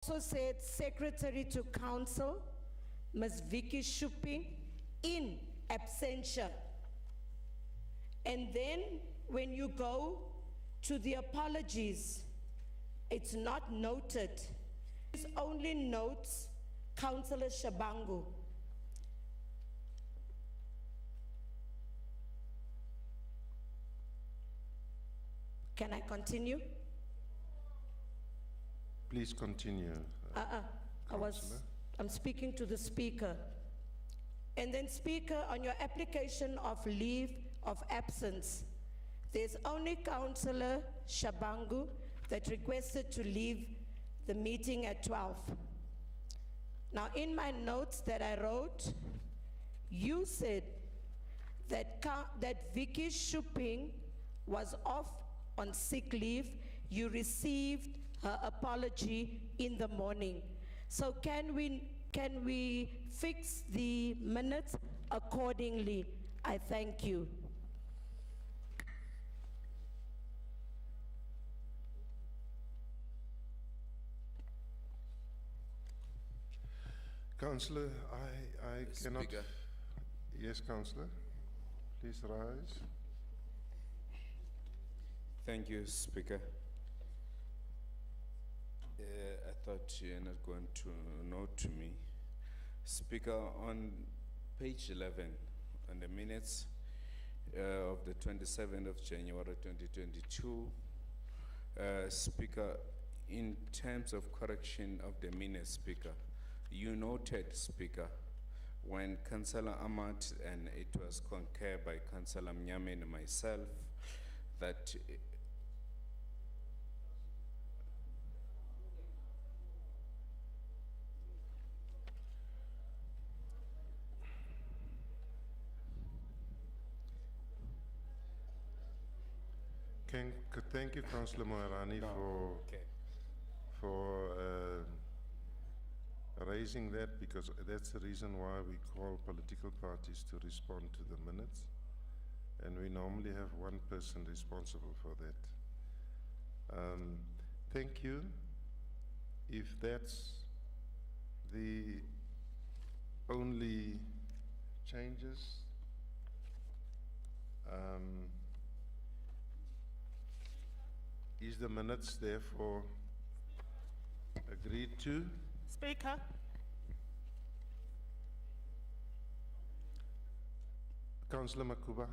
Also said Secretary to Council, Ms. Vicky Shopping, in absentia. And then when you go to the apologies, it's not noted. It only notes Councilor Shabangu. Can I continue? Please continue. I'm speaking to the speaker. And then speaker, on your application of leave of absence, there's only Councilor Shabangu that requested to leave the meeting at 12. Now in my notes that I wrote, you said that Vicky Shopping was off on sick leave. You received her apology in the morning. So can we fix the minutes accordingly? I thank you. Councillor, I cannot. Speaker. Yes, Councillor. Please rise. Thank you, Speaker. I thought you're not going to note me. Speaker, on page 11, on the minutes of the 27th of January 2022, Speaker, in terms of correction of the minutes, Speaker, you noted, Speaker, when Councillor Ahmad, and it was concurred by Councillor Mnyame and myself, that Thank you, Councillor Moerani, for raising that, because that's the reason why we call political parties to respond to the minutes, and we normally have one person responsible for that. Thank you. If that's the only changes, is the minutes therefore agreed to? Speaker. Councillor Makuba.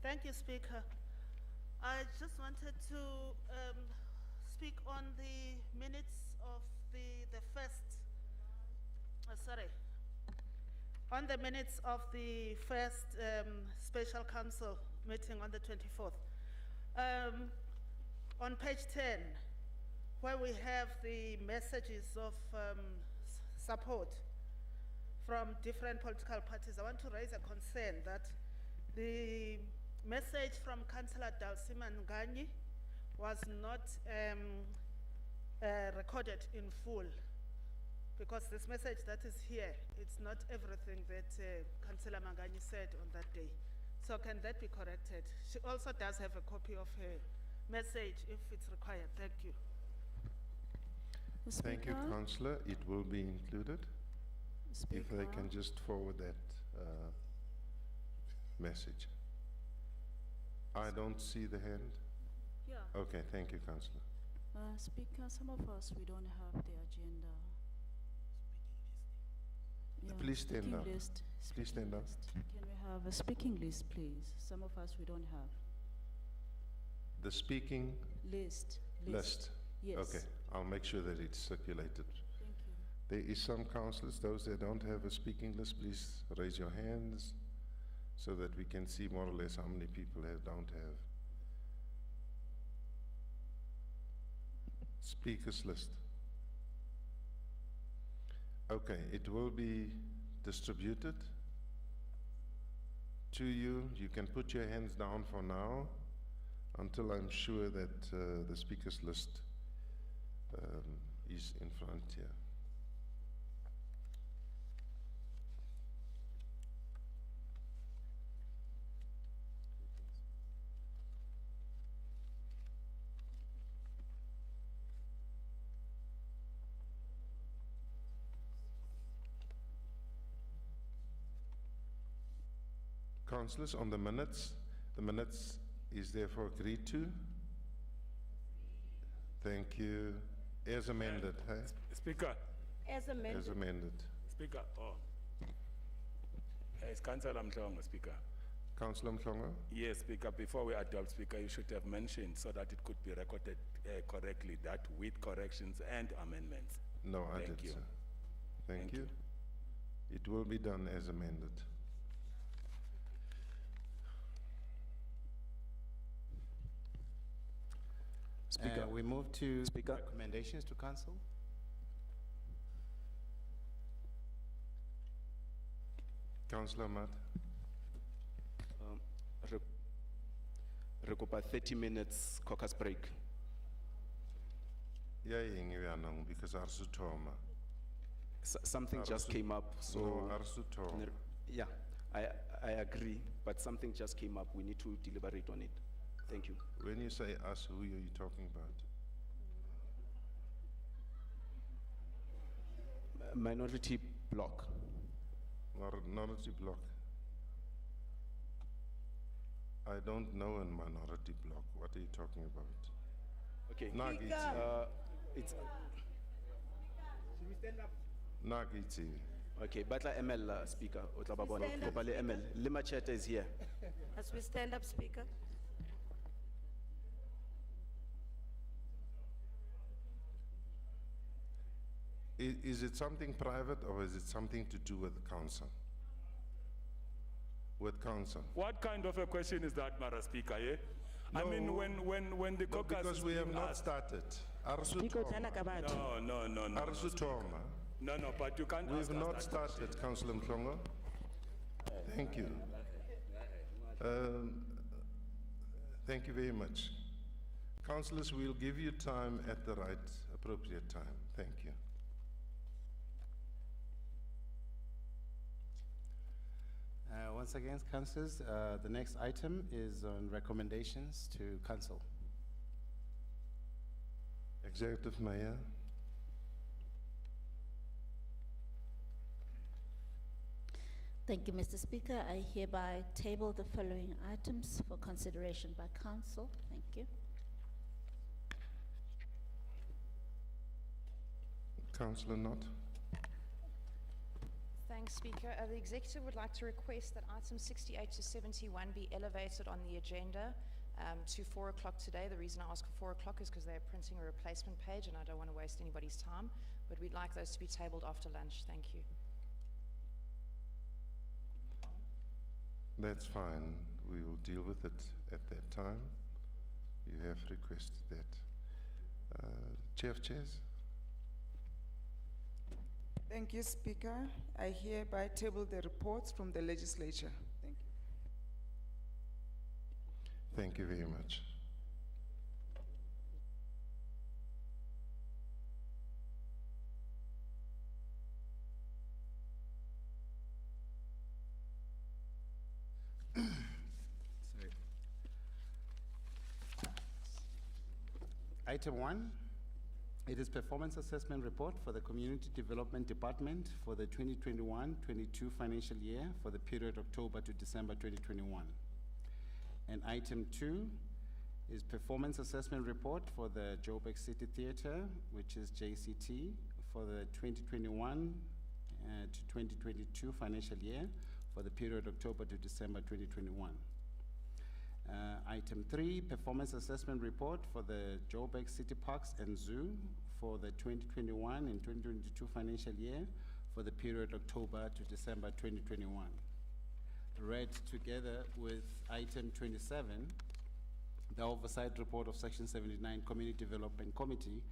Thank you, Speaker. I just wanted to speak on the minutes of the first, on the minutes of the first special council meeting on the 24th. On page 10, where we have the messages of support from different political parties, I want to raise a concern that the message from Councillor Dalsima Nganyi was not recorded in full, because this message that is here, it's not everything that Councillor Nganyi said on that day. So can that be corrected? She also does have a copy of her message if it's required. Thank you. Thank you, Councillor. It will be included. Speaker. If they can just forward that message. I don't see the hand. Yeah. Okay, thank you, Councillor. Speaker, some of us, we don't have the agenda. Yeah, Please stand up. Please stand up. Can we have a speaking list, please? Some of us, we don't have. The speaking List. list. Yes. Okay, I'll make sure that it's circulated. Thank you. There is some councillors, those that don't have a speaking list, please raise your hands so that we can see more or less how many people don't have. Speakers list. Okay, it will be distributed to you. You can put your hands down for now until I'm sure that the speakers list is in front here. Councillors, on the minutes is therefore agreed to. Thank you. As amended, hey? Speaker, As amended. As amended. Speaker, oh. It's Councilor Mhlongo, Speaker. Councillor Mhlongo? Yes, Speaker, before we adopt, Speaker, you should have mentioned so that it could be recorded correctly, that with corrections and amendments. No, I Thank did, you. sir. Thank Thank you. It will be done as amended. Speaker. We move to Speaker. recommendations to council. Councillor Mat? Re kopa 30 minutes caucus break. Ja, yeng because Arsutoma. Something just came up, so. No, Arsutoma. Yeah, I agree, but something just came up. We need to deliberate on it. Thank you. When you say us, who are you talking about? Minority block. Minority block. I don't know a minority block. What are you talking about? Okay. Nagiti. It's, Nagiti. okay, Batla ML, Speaker. Otlababona. Stand up, Kopale ML. Lima Cheta is here. As we stand up, Speaker. Is it something private or is it something to do with council? With council? What kind of a question is that, Mara Speaker, eh? I mean, No. when the No, caucus because is we have being not asked- started. Speaker, uthanda Arsutoma. kabatho. No, Arsutoma. No, but you can't We've ask us not that started, Councillor Mhlongo. Thank you. Thank you very much. Councillors, we'll give you time at the right, appropriate time. Thank you. Once again, councillors, the next item is on recommendations to council. Executive Mayor. Thank you, Mr. Speaker. I hereby table the following items for consideration by council. Thank you. Councillor Knott. Thanks, Speaker. The executive would like to request that items 68 to 71 be elevated on the agenda to 4 o'clock today. The reason I ask for 4 o'clock is because they're printing a replacement page and I don't want to waste anybody's time, but we'd like those to be tabled after lunch. Thank you. That's fine. We will deal with it at that time. You have requested that. Chair of Chairs. Thank you, Speaker. I hereby table the reports from the legislature. Thank you. Thank you very much. Item 1, it is performance assessment report for the Community Development Department for the 2021-22 financial year for the period October to December 2021. And item 2 is performance assessment report for the Joburg City Theatre, which is JCT, for the 2021 to 2022 financial year for the period October to December 2021. Item 3, performance assessment report for the Joburg City Parks and Zoo for the 2021 and 2022 financial year for the period October to December 2021. Read together with item 27, the oversight report of Section 79 Community Development Committee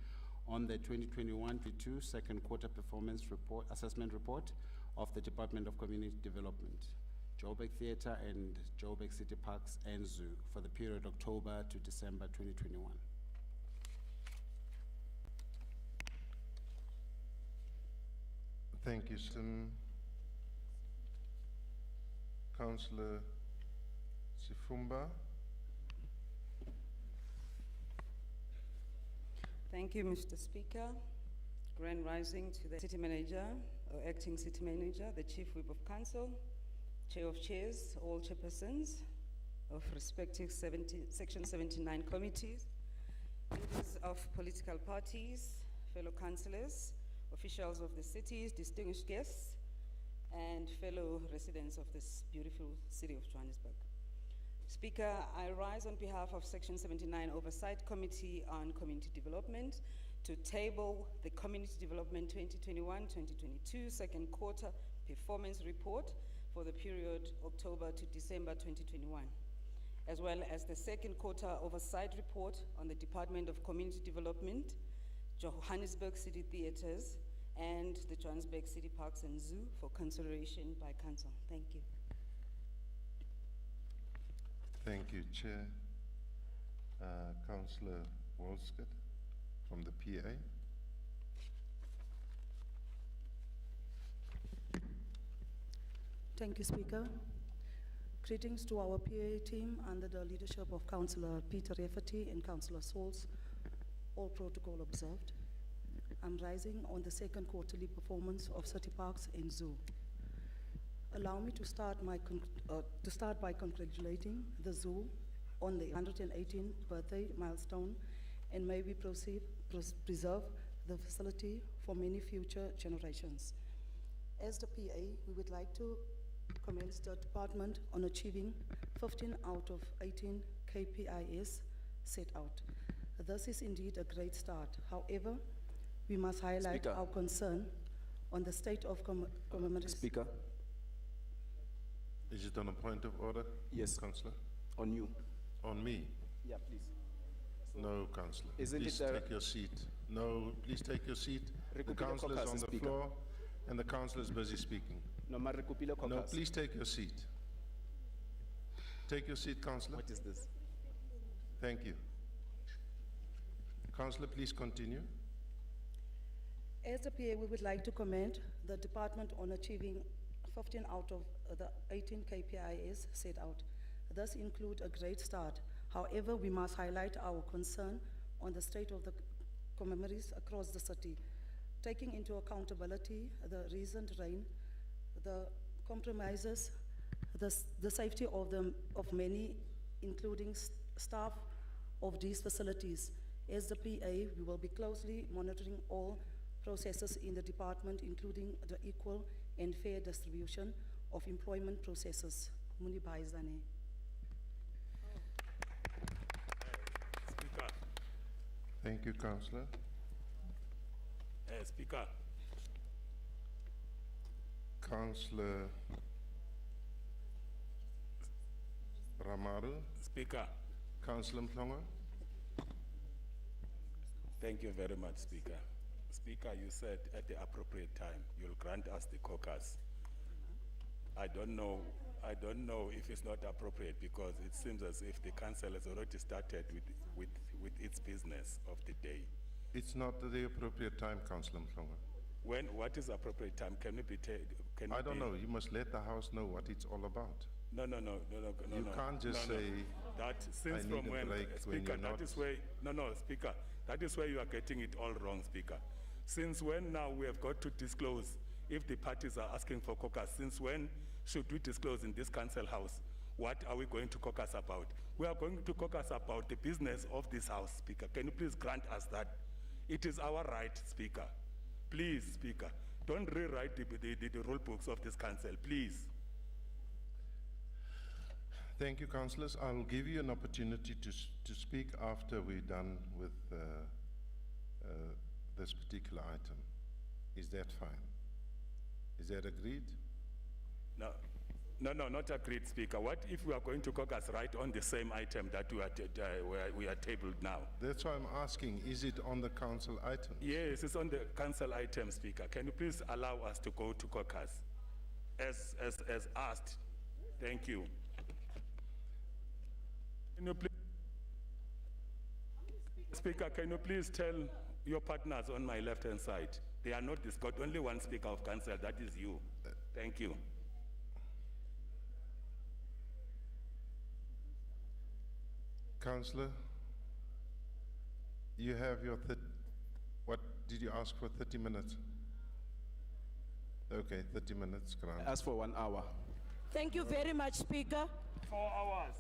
on the 2021-22 second quarter performance report, assessment report of the Department of Community Development, Joburg Theatre and Joburg City Parks and Zoo for the period October to December 2021. Thank you, Sim. Councillor Sifumba. Thank you, Mr. Speaker. Grand rising to the city manager, or acting city manager, the chief whip of council, Chair of Chairs, all chairpersons of respective Section 79 committees, leaders of political parties, fellow councillors, officials of the cities, distinguished guests, and fellow residents of this beautiful city of Johannesburg. Speaker, I rise on behalf of Section 79 Oversight Committee on Community Development to table the Community Development 2021-2022 second quarter performance report for the period October to December 2021, as well as the second quarter oversight report on the Department of Community Development, Johannesburg City Theatres, and the Johannesburg City Parks and Zoo for consideration by Council. Thank you. Thank you, Chair. Councillor Wolskut from the PA. Thank you, Speaker. Greetings to our PA team under the leadership of Councillor Peter Rafferty and Councillor Sauls, all protocol observed. I'm rising on the second quarterly performance of City Parks and Zoo. Allow me to start by congratulating the zoo on the 118th birthday milestone, and may we preserve the facility for many future generations. As the PA, we would like to commend the department on achieving 15 out of 18 KPIs set out. This is indeed a great start. However, we must highlight Speaker. our concern on the state of commemoration. Speaker, Is it on a point of order? Yes. Councillor? on you. On me? Yeah, please. No, Councillor. Isn't Please it, take your seat. No, please take your seat. The Recupile councillor is caucus, on the Speaker. floor and the councillor is busy speaking. No, maar recupile No, caucus. please take your seat. Take your seat, councillor. What is this? Thank you. Councillor, please continue. As the PA, we would like to commend the department on achieving 15 out of the 18 KPIs set out. Thus include a great start. However, we must highlight our concern on the state of the commemories across the city, taking into accountability the recent rain, the compromises, the safety of many, including staff of these facilities. As the PA, we will be closely monitoring all processes in the department, including the equal and fair distribution of employment processes. Muni Bhaizane. Speaker, Thank you, councillor. Speaker, Councillor Ramaru, Speaker, Councillor Mhlongo. thank you very much, Speaker. Speaker, you said at the appropriate time, you'll grant us the caucus. I don't know if it's not appropriate because it seems as if the council has already started with its business of the day. It's not the appropriate time, Councillor Mhlongo. What is appropriate time? Can it be? I don't know. You must let the House know what it's all about. No. You can't just say, that since "I from need a when, break," when Speaker, you're not- that is where, Speaker, that is where you are getting it all wrong, Speaker. Since when now we have got to disclose if the parties are asking for caucus? Since when should we disclose in this council house? What are we going to caucus about? We are going to caucus about the business of this house, Speaker. Can you please grant us that? It is our right, Speaker. Please, Speaker, don't rewrite the rule books of this council, please. Thank you, councillors. I'll give you an opportunity to speak after we're done with this particular item. Is that fine? Is that agreed? No, not agreed, Speaker. What if we are going to caucus right on the same item that we are tabled now? That's why I'm asking, is it on the council item? Yes, it's on the council item, Speaker. Can you please allow us to go to caucus as asked? Thank you. Can you please, Speaker, can you please tell your partners on my left-hand side, they are not got only one Speaker of Council, that is you. Thank you. Councillor, you have your, what, did you ask for 30 minutes? Okay, 30 minutes, grant. Ask for 1 hour. Thank you very much, Speaker. 4 hours.